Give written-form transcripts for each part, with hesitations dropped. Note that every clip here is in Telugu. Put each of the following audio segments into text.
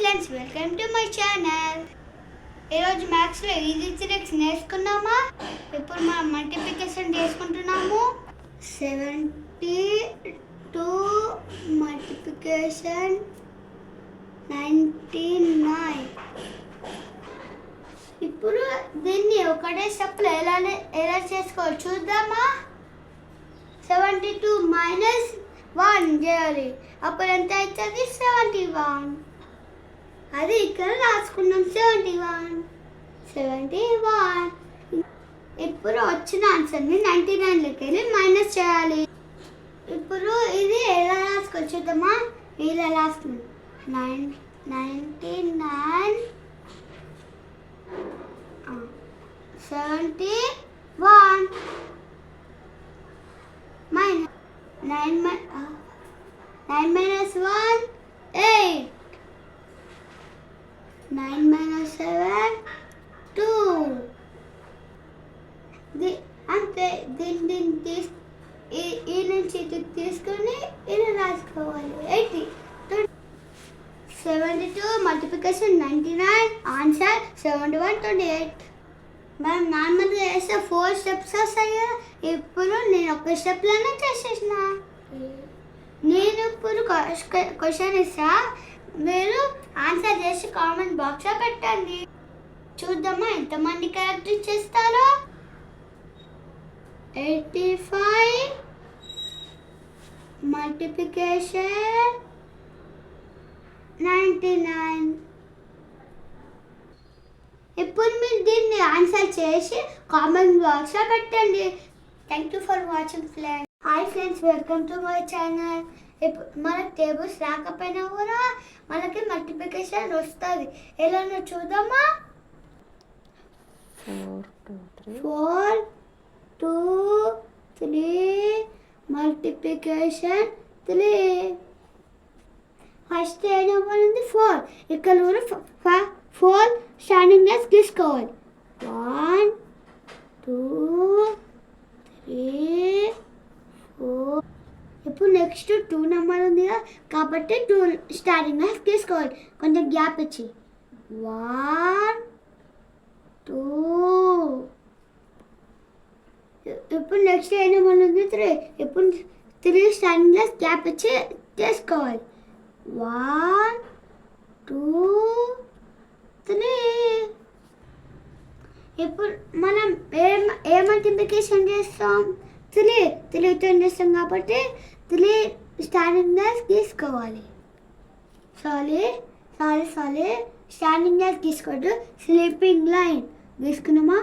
Friends, welcome to my channel. ఈరోజు మ్యాథ్స్లో ఈజీ ట్రిక్స్ నేర్చుకున్నామా. ఇప్పుడు మనం మల్టిప్లికేషన్ చేసుకుంటున్నాము. 72 మల్టిప్లికేషన్ 99. ఇప్పుడు దీన్ని ఒకటే స్టెప్లో ఎలా చేసుకోవాలి చూద్దామా. 72 మైనస్ 1 చేయాలి. అప్పుడు ఎంత అవుతుంది? 71. అది ఇక్కడ రాసుకున్నాం. 71. ఇప్పుడు వచ్చిన ఆన్సర్ని 99లోకి వెళ్ళి మైనస్ చేయాలి. ఇప్పుడు ఇది ఎలా రాసుకోవచ్చు చూద్దామా. ఇలా రాసుకున్నాం 99 71 మైనస్ 9 minus 1 8. 9 minus 7 2. అంతే. దీన్ని ఈ నుంచి తీసుకొని ఇలా రాసుకోవాలి. 80. 72 మల్టిప్లికేషన్ 99, ఆన్సర్ 7128. మనం నార్మల్గా చేస్తే 4 స్టెప్స్ వస్తాయి కదా. ఇప్పుడు నేను ఒక స్టెప్లోనే చేసేసిన. నేను ఇప్పుడు క్వశ్చన్ ఇస్తా, మీరు ఆన్సర్ చేసి కామెంట్ బాక్స్లో పెట్టండి. చూద్దామా ఎంతమంది కరెక్ట్ చేస్తారో. 85 మల్టిప్లికేషన్ 99. ఇప్పుడు మీరు దీన్ని ఆన్సర్ చేసి కామెంట్ బాక్స్లో పెట్టండి. Thank you for watching friends. Hi friends, welcome to my channel. ఇప్పుడు మనకు టేబుల్స్ రాకపోయినా కూడా మనకి మల్టిప్లికేషన్ వస్తుంది. ఎలానో చూద్దామా. 4 2 3 మల్టిప్లికేషన్ 3. ఫస్ట్ ఏం ఉంది? 4. ఇక్కడ కూడా 4 స్టాండింగ్ లెస్ తీసుకోవాలి. 1 2 3 4. ఇప్పుడు నెక్స్ట్ 2 నెంబర్ ఉంది కదా, కాబట్టి 2 స్టార్టింగ్ లెస్ తీసుకోవాలి. కొంచెం గ్యాప్ ఇచ్చి 1 2. ఇప్పుడు నెక్స్ట్ ఏ నెంబర్ ఉంది? 3. ఇప్పుడు 3 స్టాండింగ్ లెస్ గ్యాప్ ఇచ్చి తీసుకోవాలి. 1 2 3. ఇప్పుడు మనం ఏ మల్టిప్లికేషన్ చేస్తాం? 3తో చేస్తాం కాబట్టి 3 స్టాండింగ్ లెస్ తీసుకోవాలి. సారీ స్టాండింగ్ లెస్ తీసుకోవద్దు, స్లీపింగ్ లైన్ తీసుకున్నామా.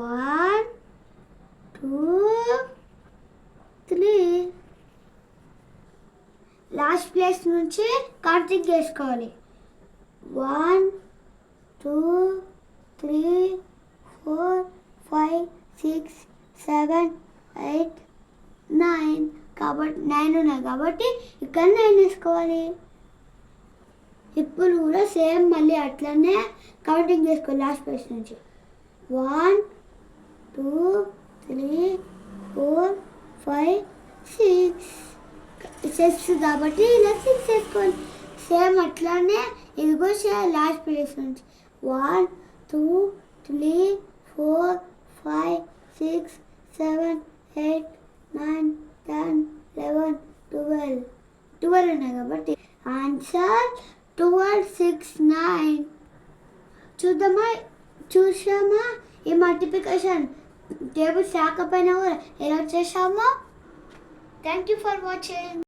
1 2 3. లాస్ట్ ప్లేస్ నుంచి కౌంటింగ్ చేసుకోవాలి. 1 2 3 4 5 6 7 8 9. కాబట్టి 9 ఉన్నాయి కాబట్టి ఇక్కడ 9 వేసుకోవాలి. ఇప్పుడు కూడా సేమ్ మళ్ళీ అట్లనే కౌంటింగ్ చేసుకోవాలి లాస్ట్ ప్లేస్ నుంచి. 1 2 3 4 5 6 కాబట్టి ఇలా 6 వేసుకోవాలి. సేమ్ అట్లానే ఇది కూడా లాస్ట్ ప్లేస్ నుంచి 1 2 3 4 5 6 7 8 9 10 11 12 ఉన్నాయి కాబట్టి ఆన్సర్ 12 6 9. చూసామా ఈ మల్టిప్లికేషన్ టేబుల్స్ రాకపోయినా కూడా ఎలా చేసామో. Thank you for watching.